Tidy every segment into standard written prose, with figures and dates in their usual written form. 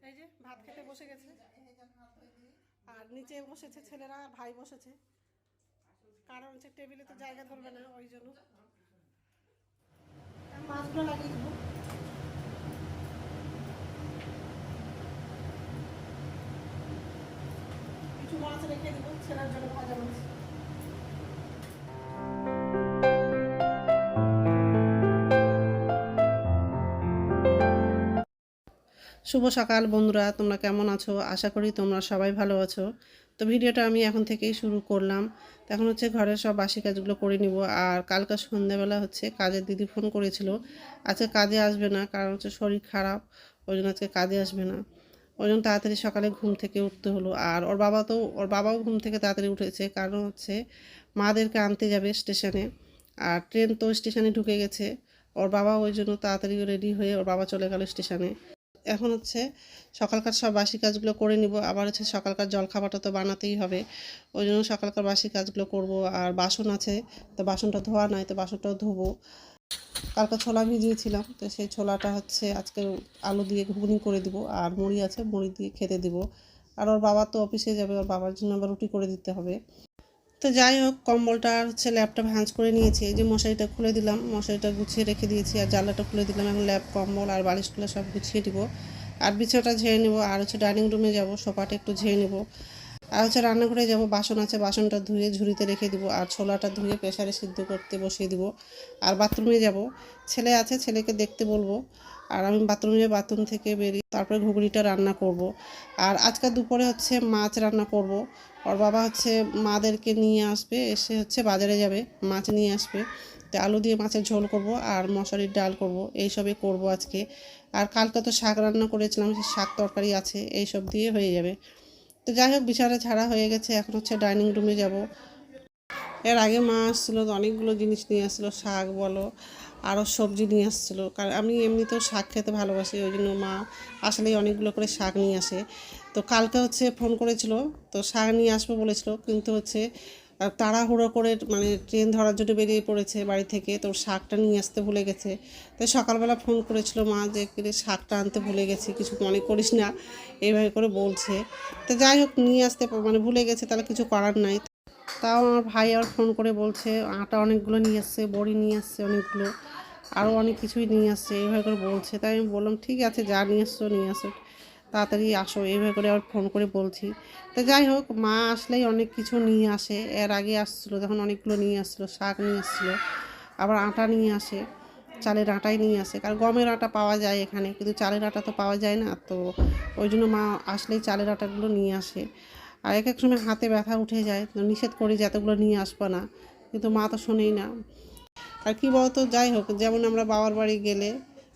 এই যে ভাত খেতে বসে গেছে আর নিচে বসেছে ছেলেরা আর ভাই বসেছে, কারণ হচ্ছে টেবিলে তো জায়গা ধরবে না, ওই জন্য মাছগুলো লাগিয়ে দেবো। কিছু মাছ রেখে দেবো ছেলের জন্য, ভাজা মাছ। শুভ সকাল বন্ধুরা, তোমরা কেমন আছো? আশা করি তোমরা সবাই ভালো আছো। তো ভিডিওটা আমি এখন থেকেই শুরু করলাম। তো এখন হচ্ছে ঘরের সব বাসি কাজগুলো করে নিব। আর কালকে সন্ধ্যাবেলা হচ্ছে কাজের দিদি ফোন করেছিল, আজকে কাজে আসবে না, কারণ হচ্ছে শরীর খারাপ, ওই জন্য আজকে কাজে আসবে না। ওই জন্য তাড়াতাড়ি সকালে ঘুম থেকে উঠতে হলো। আর ওর বাবাও ঘুম থেকে তাড়াতাড়ি উঠেছে, কারণ হচ্ছে মাদেরকে আনতে যাবে স্টেশনে, আর ট্রেন তো স্টেশনে ঢুকে গেছে। ওর বাবা ওই জন্য তাড়াতাড়ি রেডি হয়ে ওর বাবা চলে গেল স্টেশনে। এখন হচ্ছে সকালকার সব বাসি কাজগুলো করে নিব, আবার হচ্ছে সকালকার জলখাবারটা তো বানাতেই হবে, ওই জন্য সকালকার বাসি কাজগুলো করব। আর বাসন আছে, তো বাসনটা ধোয়া নাই, তো বাসনটাও ধোবো। কালকে ছোলা ভিজিয়েছিলাম, তো সেই ছোলাটা হচ্ছে আজকে আলু দিয়ে ঘুগনি করে দিব, আর মুড়ি আছে মুড়ি দিয়ে খেতে দিব। আর ওর বাবা তো অফিসে যাবে, ওর বাবার জন্য আবার রুটি করে দিতে হবে। তো যাই হোক, কম্বলটা হচ্ছে ল্যাপটা ভাঁজ করে নিয়েছি, এই যে মশারিটা খুলে দিলাম, মশারিটা গুছিয়ে রেখে দিয়েছি, আর জানলাটা খুলে দিলাম। এখন ল্যাপ কম্বল আর বালিশগুলো সব গুছিয়ে দিব, আর বিছানাটা ঝেড়ে নেবো। আর হচ্ছে ডাইনিং রুমে যাব, সোফাটা একটু ঝেড়ে নেবো। আর হচ্ছে রান্নাঘরে যাব, বাসন আছে বাসনটা ধুয়ে ঝুড়িতে রেখে দিব, আর ছোলাটা ধুয়ে প্রেসারে সিদ্ধ করতে বসিয়ে দিব। আর বাথরুমে যাব, ছেলে আছে ছেলেকে দেখতে বলবো। আর আমি বাথরুমে বাথরুম থেকে বেরিয়ে তারপরে ঘুগনিটা রান্না করব। আর আজকে দুপুরে হচ্ছে মাছ রান্না করব। ওর বাবা হচ্ছে মাদেরকে নিয়ে আসবে, এসে হচ্ছে বাজারে যাবে, মাছ নিয়ে আসবে। তো আলু দিয়ে মাছের ঝোল করব আর মশারির ডাল করব, এইসবই করব আজকে। আর কালকে তো শাক রান্না করেছিলাম, সেই শাক তরকারি আছে, এইসব দিয়ে হয়ে যাবে। তো যাই হোক, বিছানা ছাড়া হয়ে গেছে, এখন হচ্ছে ডাইনিং রুমে যাব। এর আগে মা আসছিলো, তো অনেকগুলো জিনিস নিয়ে আসছিলো, শাক বলো আরও সবজি নিয়ে আসছিলো, কারণ আমি এমনিতেও শাক খেতে ভালোবাসি, ওই জন্য মা আসলেই অনেকগুলো করে শাক নিয়ে আসে। তো কালকে হচ্ছে ফোন করেছিল, তো শাক নিয়ে আসবো বলেছিল, কিন্তু হচ্ছে তাড়াহুড়ো করে মানে ট্রেন ধরার জন্য বেরিয়ে পড়েছে বাড়ি থেকে, তো শাকটা নিয়ে আসতে ভুলে গেছে। তো সকালবেলা ফোন করেছিল মা যে শাকটা আনতে ভুলে গেছি, কিছু মনে করিস না, এইভাবে করে বলছে। তো যাই হোক, নিয়ে আসতে মানে ভুলে গেছে, তাহলে কিছু করার নাই। তাও আমার ভাই আবার ফোন করে বলছে আটা অনেকগুলো নিয়ে আসছে, বড়ি নিয়ে আসছে অনেকগুলো, আরও অনেক কিছুই নিয়ে আসছে, এইভাবে করে বলছে। তাই আমি বললাম ঠিক আছে, যা নিয়ে আসছো নিয়ে আসো, তাড়াতাড়ি আসো, এইভাবে করে আবার ফোন করে বলছি। তো যাই হোক, মা আসলেই অনেক কিছু নিয়ে আসে, এর আগে আসছিলো যখন অনেকগুলো নিয়ে আসছিলো, শাক নিয়ে আসছিলো, আবার আটা নিয়ে আসে, চালের আটাই নিয়ে আসে, কারণ গমের আটা পাওয়া যায় এখানে, কিন্তু চালের আটা তো পাওয়া যায় না, তো ওই জন্য মা আসলেই চালের আটাগুলো নিয়ে আসে। আর এক এক সময় হাতে ব্যথা উঠে যায়, তো নিষেধ করি যে এতগুলো নিয়ে আসবো না, কিন্তু মা তো শোনেই না। আর কী বলতো, যাই হোক, যেমন আমরা বাবার বাড়ি গেলে,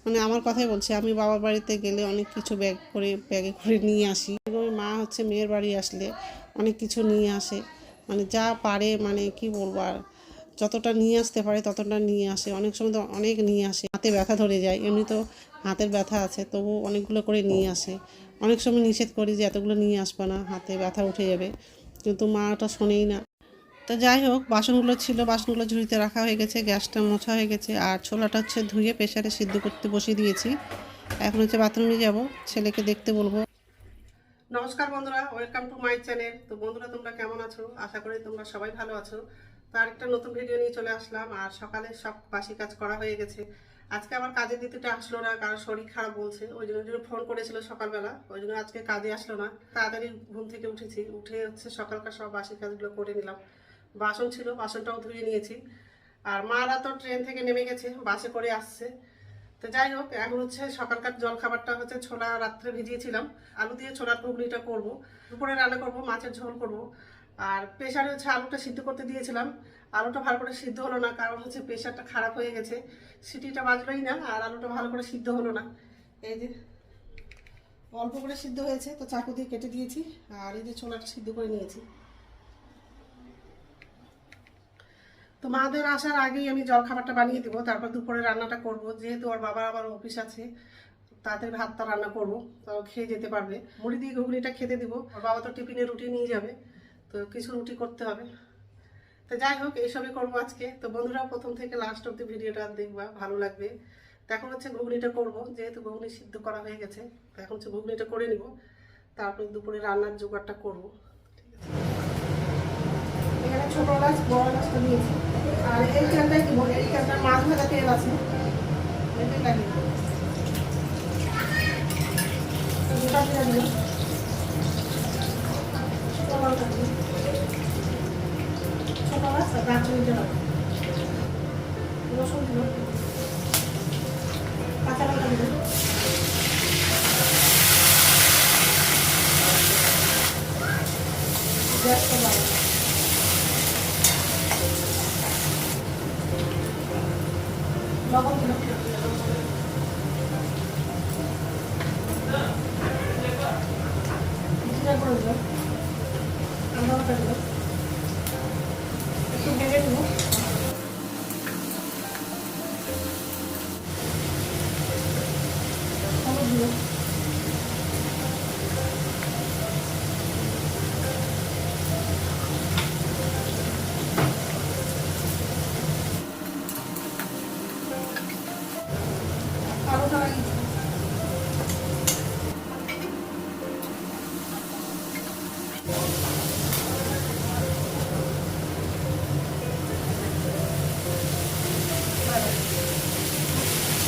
মানে আমার কথাই বলছি, আমি বাবার বাড়িতে গেলে অনেক কিছু ব্যাগে করে নিয়ে আসি, এবং মা হচ্ছে মেয়ের বাড়ি আসলে অনেক কিছু নিয়ে আসে, মানে যা পারে, মানে কি বলবো আর, যতটা নিয়ে আসতে পারে ততটা নিয়ে আসে, অনেক সময় তো অনেক নিয়ে আসে, হাতে ব্যথা ধরে যায়, এমনি তো হাতের ব্যথা আছে, তবু অনেকগুলো করে নিয়ে আসে। অনেক সময় নিষেধ করি যে এতগুলো নিয়ে আসবো না, হাতে ব্যথা উঠে যাবে, কিন্তু মা ওটা শোনেই না। তো যাই হোক, বাসনগুলো ছিল, বাসনগুলো ঝুড়িতে রাখা হয়ে গেছে, গ্যাসটা মোছা হয়ে গেছে, আর ছোলাটা হচ্ছে ধুয়ে প্রেসারে সিদ্ধ করতে বসিয়ে দিয়েছি। এখন হচ্ছে বাথরুমে যাব, ছেলেকে দেখতে বলবো। নমস্কার বন্ধুরা, ওয়েলকাম টু মাই চ্যানেল। তো বন্ধুরা, তোমরা কেমন আছো? আশা করি তোমরা সবাই ভালো আছো। তো আরেকটা নতুন ভিডিও নিয়ে চলে আসলাম, আর সকালে সব বাসি কাজ করা হয়ে গেছে। আজকে আমার কাজে দিতেটা আসলো না, কারণ শরীর খারাপ বলছে, ওই জন্য ফোন করেছিল সকালবেলা, ওই জন্য আজকে কাজে আসলো না। তাড়াতাড়ি ঘুম থেকে উঠেছি, উঠে হচ্ছে সকালকার সব বাসি কাজগুলো করে নিলাম। বাসন ছিল, বাসনটাও ধুয়ে নিয়েছি। আর মারা তো ট্রেন থেকে নেমে গেছে, বাসে করে আসছে। তো যাই হোক, এখন হচ্ছে সকালকার জল খাবারটা হচ্ছে ছোলা রাত্রে ভিজিয়েছিলাম, আলু দিয়ে ছোলার ঘুগনিটা করব, দুপুরে রান্না করব, মাছের ঝোল করব। আর প্রেশারে হচ্ছে আলুটা সিদ্ধ করতে দিয়েছিলাম, আলুটা ভালো করে সিদ্ধ হলো না, কারণ হচ্ছে প্রেশারটা খারাপ হয়ে গেছে, সিটিটা বাজলোই না, আর আলুটা ভালো করে সিদ্ধ হলো না। এই যে অল্প করে সিদ্ধ হয়েছে, তো চাকু দিয়ে কেটে দিয়েছি, আর এই যে ছোলাটা সিদ্ধ করে নিয়েছি। তো মাদের আসার আগেই আমি জল খাবারটা বানিয়ে দেবো, তারপর দুপুরে রান্নাটা করব, যেহেতু ওর বাবার আবার অফিস আছে, তাড়াতাড়ি ভাতটা রান্না করবো, তাও খেয়ে যেতে পারবে। মুড়ি দিয়ে ঘুগনিটা খেতে দিব, ওর বাবা তো টিফিনে রুটি নিয়ে যাবে, তো কিছু রুটি করতে হবে। তো যাই হোক, এইসবই করবো আজকে। তো বন্ধুরা, প্রথম থেকে লাস্ট অব্দি ভিডিওটা দেখবা, ভালো লাগবে। তো এখন হচ্ছে ঘুগনিটা করব, যেহেতু ঘুগনি সিদ্ধ করা হয়ে গেছে। তো এখন হচ্ছে ঘুগনিটা করে নিব, তারপরে দুপুরে রান্নার জোগাড়টা করব। এখানে ছোটো মাছ বড় মাছটা দিয়েছি, আর এই ক্যানটায় দিব, এই ক্যানটার মাছ ভাজা তেল আছে, এটাই লাগিয়ে দেবো। গোটা জিরা দিলাম, ছোটো লঙ্কা দিলাম, ছোটো মাছ আর দারচিনিটা লাগবে, রসুন দিলাম, কাঁচা লঙ্কা দিলাম, গ্যাসটা বাড়াবো, লবণ দিলাম, জিরা করে দিলাম, আদা বাটা দিলাম, একটু ভেজে নেব। হলুদ দিলাম, আলুটা লাগিয়েছি,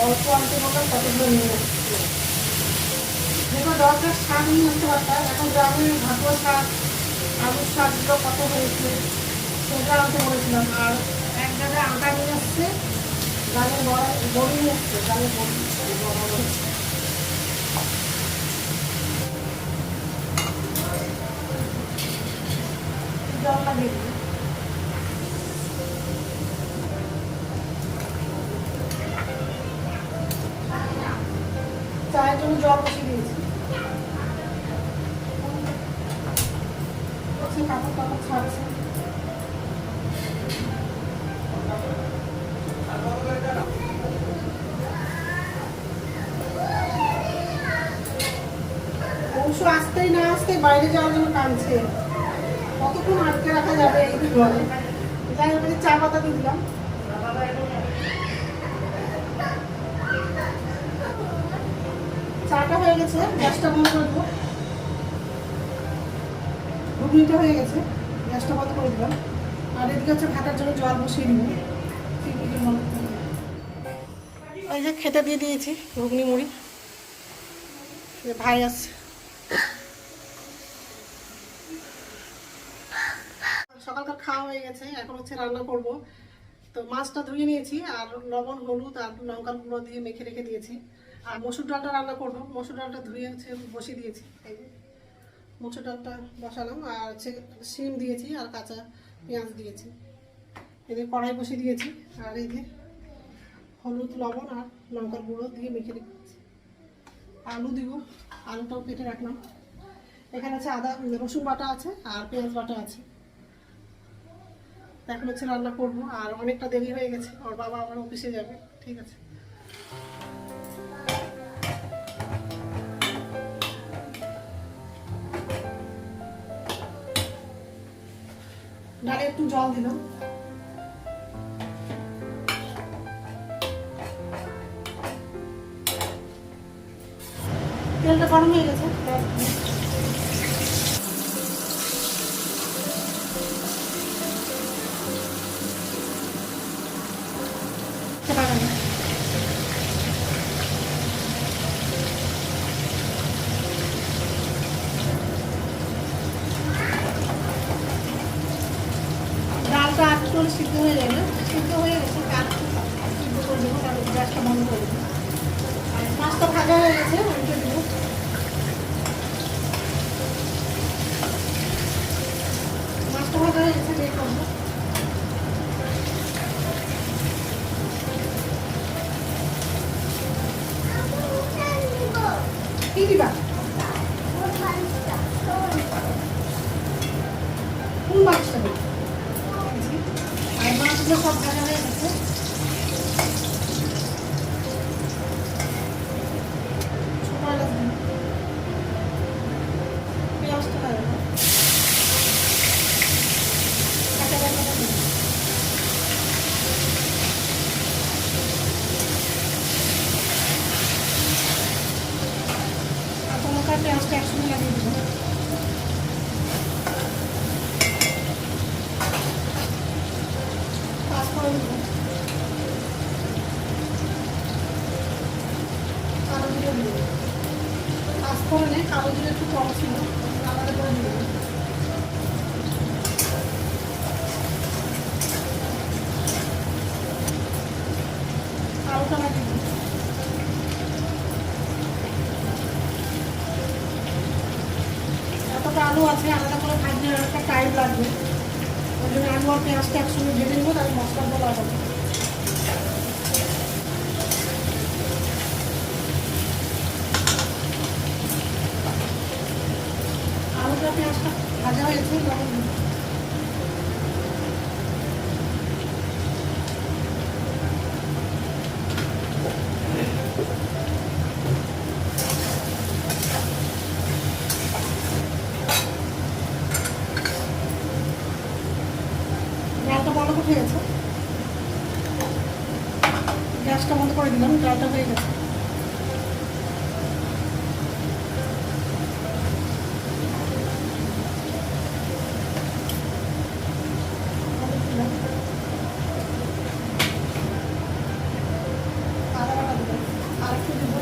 অল্প আনতে বললাম কতগুলো নিয়ে আসছি। যেগুলো দরকার শাক নিয়ে আসতে পারতাম, এখন গ্রামে ভাতুয়া শাক, আলুর শাকগুলো কত হয়েছে সেটা আনতে বলেছিলাম। আর এক জায়গায় আটা নিয়ে আসছে, গালের বড়ি নিয়ে আসছে, গালের বড়ি জল লাগিয়ে দিই। চায়ের জন্য জল বসিয়ে দিয়েছি, কাপড় কাপড় ছাড়ছে। অবশ্য আসতেই না আসতেই বাইরে যাওয়ার জন্য কাঁদছে, কতক্ষণ আটকে রাখা যাবে এই ঘরে। যাই হোক, চা পাতা দিয়ে দিলাম, চাটা হয়ে গেছে, গ্যাসটা বন্ধ করে দেবো। ঘুগনিটা হয়ে গেছে, গ্যাসটা বন্ধ করে দিলাম। আর এদিকে হচ্ছে ভাতের জন্য জল বসিয়ে দিব। এই যে খেতে দিয়ে দিয়েছি ঘুগনি মুড়ি, ভাই আছে। সকালকার খাওয়া হয়ে গেছে, এখন হচ্ছে রান্না করব। তো মাছটা ধুয়ে নিয়েছি, আর লবণ হলুদ আর লঙ্কার গুঁড়ো দিয়ে মেখে রেখে দিয়েছি। আর মসুর ডালটা রান্না করব, মসুর ডালটা ধুয়ে হচ্ছে বসিয়ে দিয়েছি। এই যে মসুর ডালটা বসালাম, আর হচ্ছে শিম দিয়েছি আর কাঁচা পেঁয়াজ দিয়েছি। এই যে কড়াই বসিয়ে দিয়েছি, আর এই যে হলুদ লবণ আর লঙ্কার গুঁড়ো দিয়ে মেখে রেখেছি। আলু দিব, আলুটাও কেটে রাখলাম। এখানে আছে আদা রসুন বাটা আছে আর পেঁয়াজ বাটা আছে। এখন হচ্ছে রান্না করবো, আর অনেকটা দেরি হয়ে গেছে, ওর বাবা আবার অফিসে যাবে। ঠিক আছে, ডালে একটু জল দিলাম, তেলটা গরম হয়ে গেছে। ডালটা আট করে সিদ্ধ হয়ে যাবে, সিদ্ধ হয়ে গেছে, সিদ্ধ করে দেবো, তারপর গ্যাসটা বন্ধ করে দেবো। আর মাছটা ভাজা হয়ে গেছে, উল্টে দেবো। মাছটা ভাজা হয়ে গেছে, বের করবো। কি দিবা? কোন মাছটা দেবো? আর মাছগুলো সব ভাজা হয়ে গেছে। পেঁয়াজটা ভাজা, কাঁচা লঙ্কাটা দিই, পেঁয়াজটা একসঙ্গে লাগিয়ে দেবো। পাঁচফোড়ন দেবো, কালো জিরে দেবো। পাঁচফোড়নে কালো জিরে একটু কম ছিল, আলাদা করে দেবো। আলুটা লাগিয়ে দেবো। এতটা আলু আছে, আলাদা করে ভাজতে একটা টাইম লাগবে, ওই জন্য আলু আর পেঁয়াজটা একসঙ্গে ভেজে নেবো, তাহলে মশলাটা লাগাবো। আলুটা পেঁয়াজটা ভাজা হয়েছে, লবণ দেবো। ডালটা বন্ধ করে গেছে, গ্যাসটা বন্ধ করে দিলাম, ডালটা হয়ে গেছে। আদা বাটা দেবো, আর একটু দেবো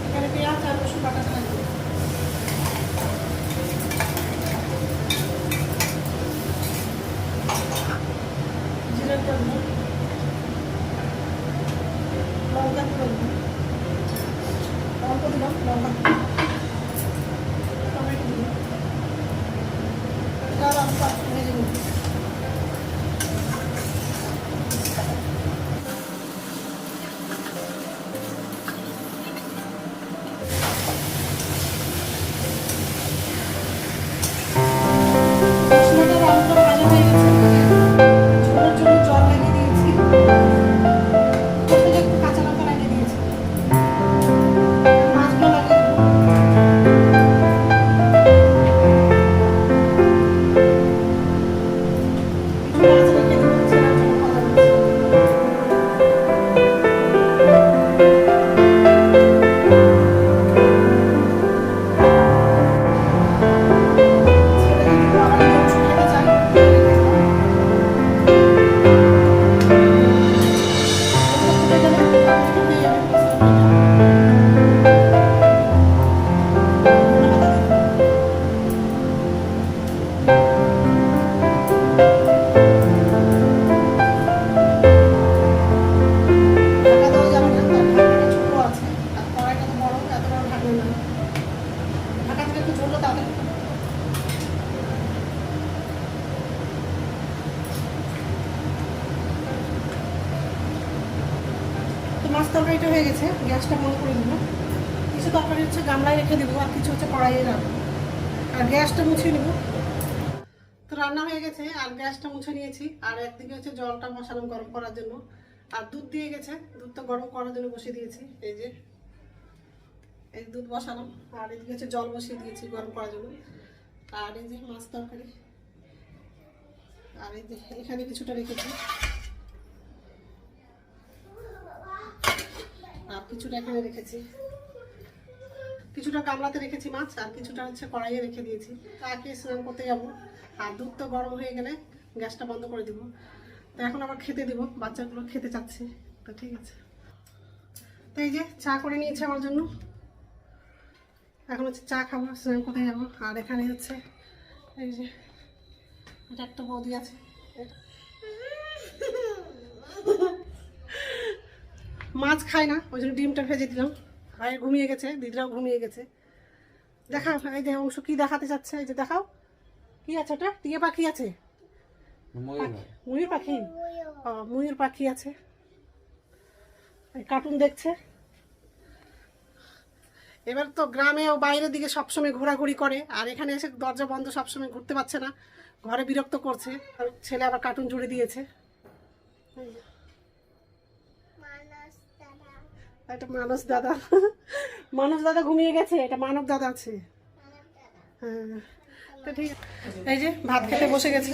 এখানে পেঁয়াজ আর রসুন বাটাটা লাগবে। জিরার গুঁড়ো দেবো, লঙ্কা গুঁড়ো দেবো, অল্প দিলাম লঙ্কা গুঁড়ো, টমেটো দিলাম, ডাল আলুটা ভেজে নেব। মশলাটার আলুটা ভাজা হয়ে গেছে, ঝোলের জন্য জল লাগিয়ে দিয়েছি, একটু কাঁচা লঙ্কা লাগিয়ে দিয়েছি, মাছগুলো লাগিয়ে দেবো। মাছ রেখে দেবো, ছেলের জন্য ভাজা করছি। ছেলে যদি আবার মাংস খেতে চায় তাহলে খেতে পারে। ফুটে গেলে একটু দিয়ে যাবে মশলাটা। ঢাকা দেওয়া যাবে না, তার ঢাকনাটা ছোট আছে, আর কড়াইটা তো বড়, এত বড় ঢাকনা না। ঢাকা থেকে একটু ঝোলও তাড়াতাড়ি। তো মাছ তরকারিটা হয়ে গেছে, গ্যাসটা বন্ধ করে দেবো। কিছু তরকারি হচ্ছে গামলায় রেখে দেবো, আর কিছু হচ্ছে কড়াইয়ে রাখবো, আর গ্যাসটা মুছে নেবো। তো রান্না হয়ে গেছে, আর গ্যাসটা মুছে নিয়েছি, আর একদিকে হচ্ছে জলটা বসালাম গরম করার জন্য, আর দুধ দিয়ে গেছে, দুধটা গরম করার জন্য বসিয়ে দিয়েছি। এই দুধ বসালাম, আর এদিকে হচ্ছে জল বসিয়ে দিয়েছি গরম করার জন্য। আর এই যে মাছ তরকারি, আর এই যে এখানে কিছুটা রেখেছি, আর কিছুটা এখানে রেখেছি, কিছুটা গামলাতে রেখেছি মাছ, আর কিছুটা হচ্ছে কড়াইয়ে রেখে দিয়েছি। তাকে স্নান করতে যাবো, আর দুধ তো গরম হয়ে গেলে গ্যাসটা বন্ধ করে দিব। তো এখন আবার খেতে দিব, বাচ্চাগুলো খেতে চাচ্ছে, তো ঠিক আছে। তো এই যে চা করে নিয়েছে আমার জন্য, এখন হচ্ছে চা খাবো, স্নান করতে যাবো। আর এখানে হচ্ছে এই যে এটা একটা বৌদি আছে, মাছ খায় না, ওই জন্য ডিমটা ভেজে দিলাম। ভাই ঘুমিয়ে গেছে, দিদিরাও ঘুমিয়ে গেছে। দেখা এই যে অংশ কি দেখাতে চাচ্ছে, এই যে দেখাও কি আছে, ওটা টিয়া পাখি আছে, ময়ূর পাখি, ও ময়ূর পাখি আছে, কার্টুন দেখছে। এবার তো গ্রামে ও বাইরের দিকে সবসময় ঘোরাঘুরি করে, আর এখানে এসে দরজা বন্ধ, সবসময় ঘুরতে পারছে না, ঘরে বিরক্ত করছে। আর ছেলে আবার কার্টুন জুড়ে দিয়েছে। এটা মানস দাদা, মানস দাদা ঘুমিয়ে গেছে, এটা মানব দাদা আছে। হ্যাঁ তো ঠিক আছে। এই যে ভাত খেতে বসে গেছে,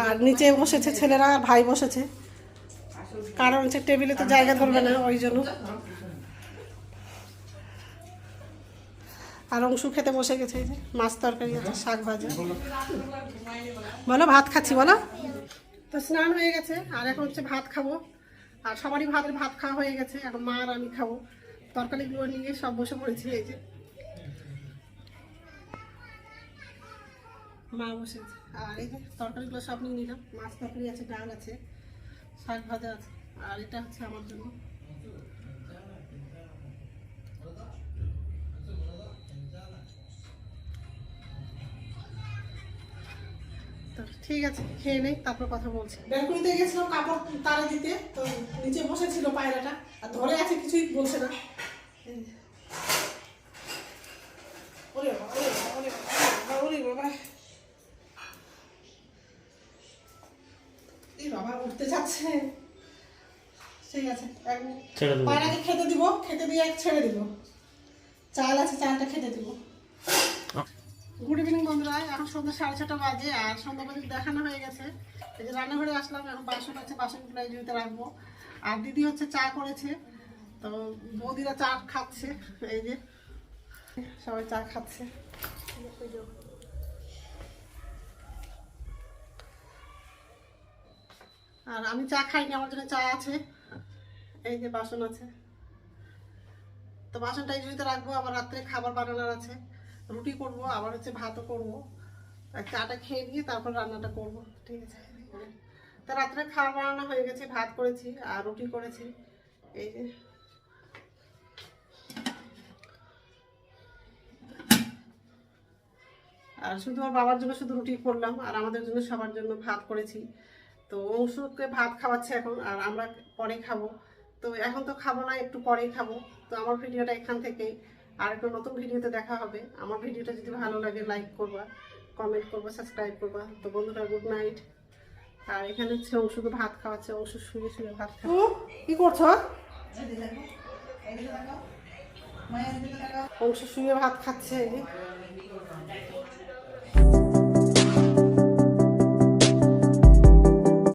আর নিচে বসেছে ছেলেরা, আর ভাই বসেছে, কারণ হচ্ছে টেবিলে তো জায়গা ধরবে না, ওই জন্য আর অংশু খেতে বসে গেছে, এই যে মাছ তরকারি আছে, শাক ভাজা। বলো ভাত খাচ্ছি বলো। তো স্নান হয়ে গেছে আর এখন হচ্ছে ভাত খাবো। আর সবারই ভাত খাওয়া হয়ে গেছে, এখন মা আর আমি খাবো। তরকারিগুলো নিয়ে সব বসে পড়েছি, এই যে মা বসেছে। আর এই যে তরকারিগুলো সব নিয়ে নিলাম, মাছ তরকারি আছে, ডাল আছে, শাক ভাজা আছে। আর এটা হচ্ছে আমার জন্য। তো ঠিক আছে, খেয়ে নেই, তারপর কথা বলছি। ব্যালকনিতে গেছিলাম কাপড় তারে দিতে, তো নিচে বসেছিল পায়রাটা আর ধরে আছে, কিছুই বলছে না। ওরে বাবা, ওরে বাবা, ওরে বাবা, ওরে বাবা, এই বাবা উঠতে যাচ্ছে। ঠিক আছে, পায়রাকে খেতে দিব, খেতে দিয়ে ছেড়ে দিব। চাল আছে, চালটা খেতে দিব। গুড ইভিনিং বন্ধুরা, এখন সন্ধ্যা 6:30 বাজে আর সন্ধ্যাবাজি দেখানো হয়ে গেছে। এই যে রান্নাঘরে আসলাম, এখন বাসন আছে, বাসনগুলো এই জমিতে রাখবো। আর দিদি হচ্ছে চা করেছে, তো বৌদিরা চা খাচ্ছে, এই যে সবাই চা খাচ্ছে। আর আমি চা খাইনি, আমার জন্য চা আছে, এই যে বাসন আছে। তো বাসনটা এই জমিতে রাখবো, আবার রাত্রে খাবার বানানোর আছে, রুটি করব, আবার হচ্ছে ভাতও করবো। চাটা খেয়ে নিয়ে তারপর রান্নাটা করব, ঠিক আছে। তো রাত্রে খাবার বানানো হয়ে গেছে, ভাত করেছি আর রুটি করেছি, এই যে। আর শুধু আমার বাবার জন্য শুধু রুটি করলাম, আর আমাদের জন্য সবার জন্য ভাত করেছি। তো অংশুকে ভাত খাওয়াচ্ছে এখন, আর আমরা পরে খাবো। তো এখন তো খাবো না, একটু পরেই খাবো। তো আমার ভিডিওটা এখান থেকেই, আর একটা নতুন ভিডিওতে দেখা হবে। আমার ভিডিওটা যদি ভালো লাগে লাইক করবা, কমেন্ট করবা, সাবস্ক্রাইব করবা। তো বন্ধুরা গুড নাইট। আর এখানে হচ্ছে অংশুকে ভাত খাওয়াচ্ছে, অংশু শুয়ে শুয়ে ভাত খাওয়া। কি করছো? অংশু শুয়ে ভাত খাচ্ছে, এই যে।